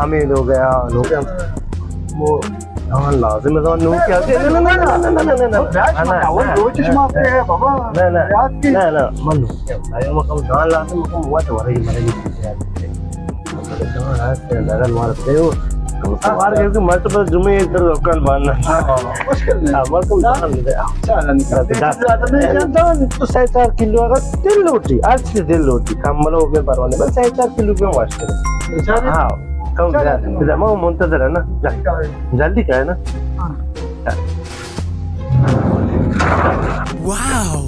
हमें लोग नोके वो हाँ लाजिम है तो नोके आते ना ना ना ना ना ना ना ना वो दो चीज़ माफ़ है बाबा ना ना ना ना मन नोके आया मकम जान लाते मकम हुआ तो वही मरेगी तो रात से लगा मारते हो सवार करके मत बस जुमे इधर लोकल बांधना मकम जान ले चल तो 4 किलो अगर दिल लोटी आज से दिल लोटी कमल हो गए परवाने बस 4 किलो पे वाश करें हाँ कम tidak mau muntazir है ना जल्दी क्या है ना वाओ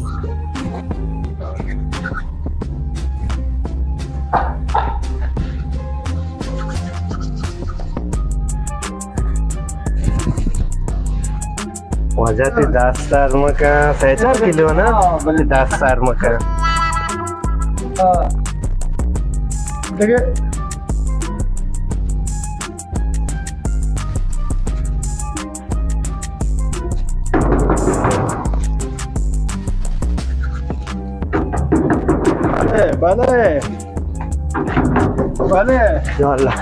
वजह 10 मका 4 किलो ना 10 मका देखिए भले ya Allah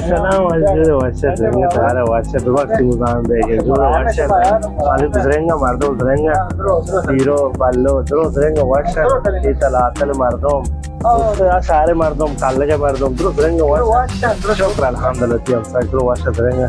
salam alaikum WhatsApp dengan tara WhatsApp waktu muzahan dege juro WhatsApp malik zrenga mardo zrenga hero ballo juro zrenga WhatsApp italatal mardom ya sare mardom kalle mardom juro zrenga WhatsApp shukran alhamdulillah ti amsa juro WhatsApp zrenga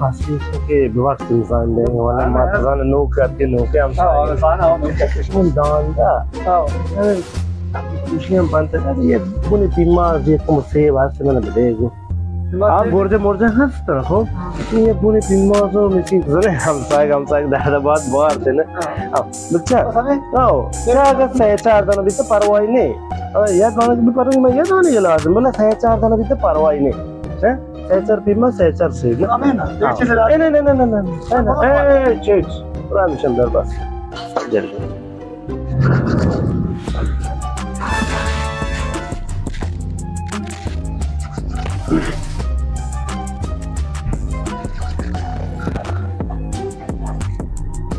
pasti ke waktu muzahan dege wala matazan no ke amsa mun danda Kushiyam banta है ये बुने बीमार ये कम से बात से मैंने बताया आप बोलते मोरते हंसते रहो ये बुने बीमार तो मिसी ज़रे हम साग दादा बात बाहर थे ना बच्चा आओ क्या अगर 4 दाना भी तो परवाह नहीं यार दाना भी परवाह नहीं यार दाना ये लाज़िम बोला 4 दाना भी तो परवाह नहीं है 4 बीमार 4 से नहीं चेच पूरा मिशन दर बस जल्दी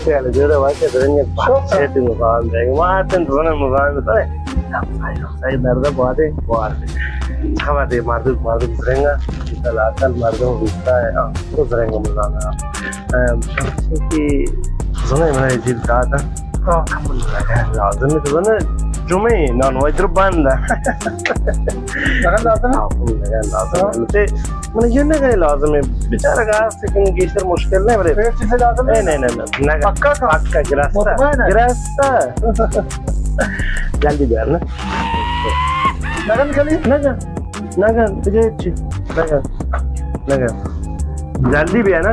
Saya juga baca terangnya saya tu mukaan deh, macam tu mana mukaan tu kan? Saya darda buat sama deh mardu terangnya kita lakukan mardu bisa ya, tu terangnya mukaan. Jadi zona mana itu kata? Kamu lazim itu zona cuma non wajib banda. लगन जाता है lazim. Jadi mana jenis kan lazim? Bicara kan sekarang kisah muskil नहीं बड़े. पेट से जाता है नहीं पक्का गिरास्ता जल्दी बिहार ना लगन खाली नगन तुझे नगन जल्दी बिहार ना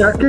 याकी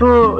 तो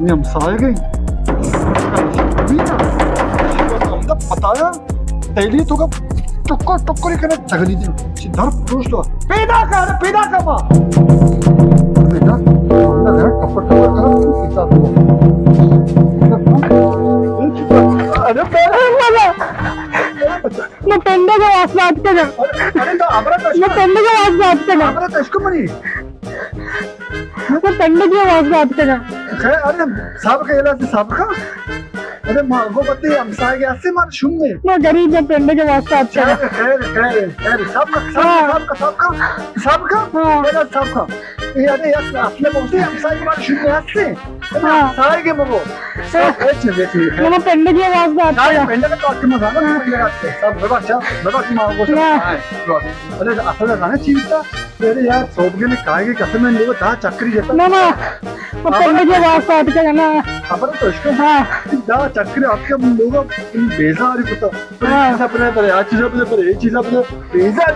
नहीं हम साएंगे हमने बताया डेली तो का टुक्कर करने जगली थी सिद्धार्थ फरोश तो पैदा कर मां पैदा अंदर है टपक टपक कर सीता तो अरे मैं पेंडे के वास बात कर अरे तो अमरा मैं पेंडे के वास बात कर अमरा तशको मनी मैं पेंडे की आवाज बात कर खैर अरे साहब का इलाज साहब का अरे मांगो बत्ती हम सागे ऐसे मार शुन्ने मैं गरीब में पेंडे के वास बात कर खैर साहब का मेरा साहब का ये अरे यार आपने बोलते हम सागे मार शुन्ने ऐसे सागे मगो मैं पेंडे की आवाज बात कर पेंडे का तो मजा ना पेंडे का सब बाबा की मांगो अरे असल जाने चिंता तेरे यार सोबगे ने काहे कसम में लोग दा चक्री जेता ना मैं पेंडे की आवाज बात कर ना खबर तो इसको दा चक्री आपके लोग बेजारी पता ऐसा अपने पर आज चीज अपने पर ये चीज अपने बेजार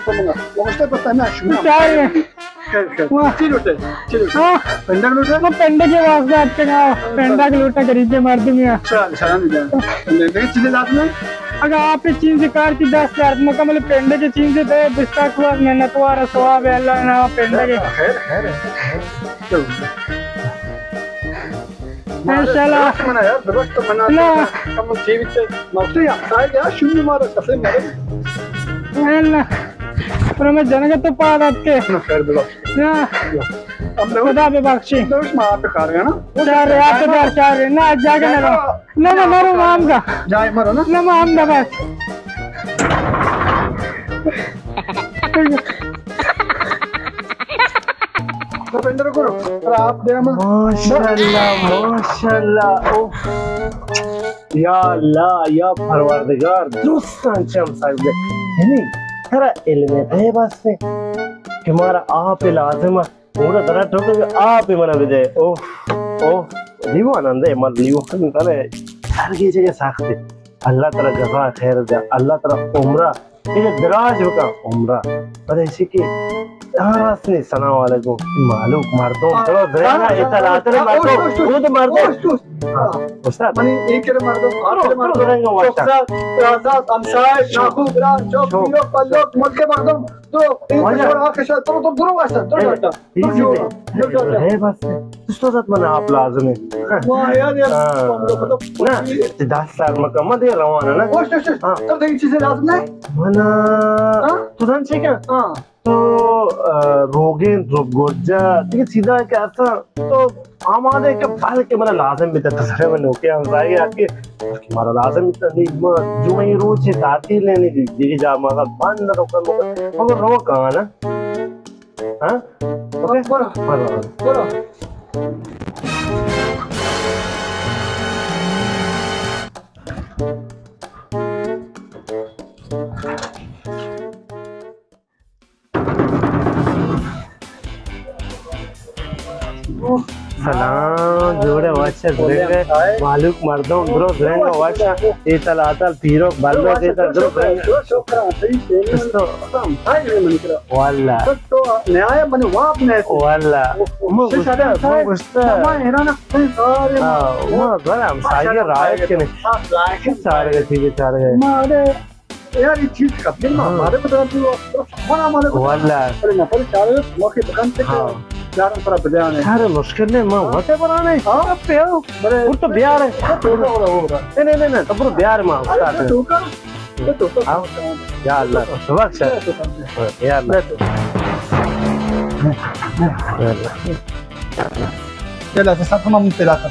पता पहुंचता पता ना शुरू क्या है चलो पेंडा लूटा मैं पेंडे की आवाज बात कर पेंडा का लूटा गरीब के मार दूंगा चल चला नहीं जा लेकिन चीजें लात में अगर आपने चीन से कार की 10,000 मुकम्मल पेंडे की चीन से दे बिस्ता हुआ मेहनत हुआ रसवा है अल्लाह ना पेंडे के खैर माशाल्लाह मना यार व्यवस्था मना हम जीवित मौते आए क्या शून्य मारो कसम मारो अल्लाह पर मैं जनगत तो पादत के खैर बोलो ना हम लोग खुदा पे बख्शी दोस्त मां पे खा रहे हैं ना चार आप तो चार ना जाके ना मारो माम का जाए मरो ना माम ना बस तो पेंडर करो और आप दे हम माशाल्लाह ओह या अल्लाह या परवरदिगार दुरुस्तान हम साहिब है नहीं तेरा इल्म है बस से कि हमारा आप लाजिम पूरा तरह ठोक आप ही मना दे ओह ओह दीवान अंदर मत दीवान करे हर की जगह साखते अल्लाह ताला जज़ा खैर दे अल्लाह ताला उम्रा ये दराज का उम्रा पर ऐसी कि रास्ते सलाम वालेकुम मालूम मार दो चलो जरा इतलात रे मार दो वो तो मार दो उस्ताद मनी एक के मार दो आप के मार दो चौकसा राजा अमसाय नाखू ग्राम चौक पीरो पल्लोक मुल्के मार दो तो एक और आके शायद तो दूर वास्ता तो है बस तो साथ मना आप लाजम है वाह यार ना 10 साल मकम्मल है रवाना ना ओश तो देखिए चीजें लाजम है मना तो जान से क्या हां तो रोगें गोजा ठीक है सीधा कैसा तो हमारे के बाल के मना लाजम भी था सरे में नोके हम जाए आके हमारा लाजम इतना नहीं जो मैं रोज से ताती लेने की जी जा मगा बंद रोकर मगर रो कहां ना हां ओके बोलो सलाम जोड़े वाचा जोड़े मालूक मर्दों ब्रो जोड़ेंगे वाचा इतल आतल पीरो बालो इतल ब्रो शुक्र सही से तो हाय मन करो वाला तो न्याय बने वाप ने वाला मुस्ता मैं हैरान सारे वो बड़ा हम सागे रायत के ने सारे ठीक है सारे मारे यार ये चीज का दिन हमारे बता तू मना माने वाला अरे ना पर चार मौके दुकान पे यार पर बजाने सारे मुश्किल ने मां होते बनाने हां पे हो बड़े वो तो बिहार है नहीं तो पूरा बिहार में होता है तो या अल्लाह बख्श या अल्लाह चला सब हम तेलाता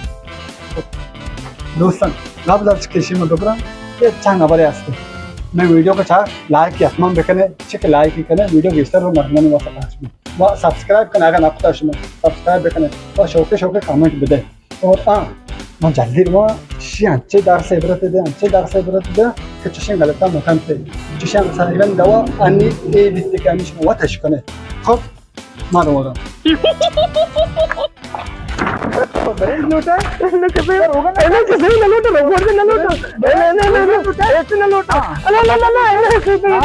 दोस्तन लाभ केशी में दोबरा ये चांगा बरे असते मैं वीडियो को चाह लाइक किया हम बेकने चेक लाइक कने वीडियो गेस्टर रो मरने वाला पास में वा सब्सक्राइब करना अगर आपको तश में सब्सक्राइब बेकने और शौके कमेंट बदे और मैं जल्दी रो शी अच्छे दार से बरत दे कि चशन गलता मकान पे चशन साहिबन दवा अन्नी ए बित के अनिश में वतश कने खब मारो बरेंज लोटा ना कैसे होगा ना कैसे ना लोटा बोल दे ना लोटा ऐसे ना लोटा ला ऐसे ला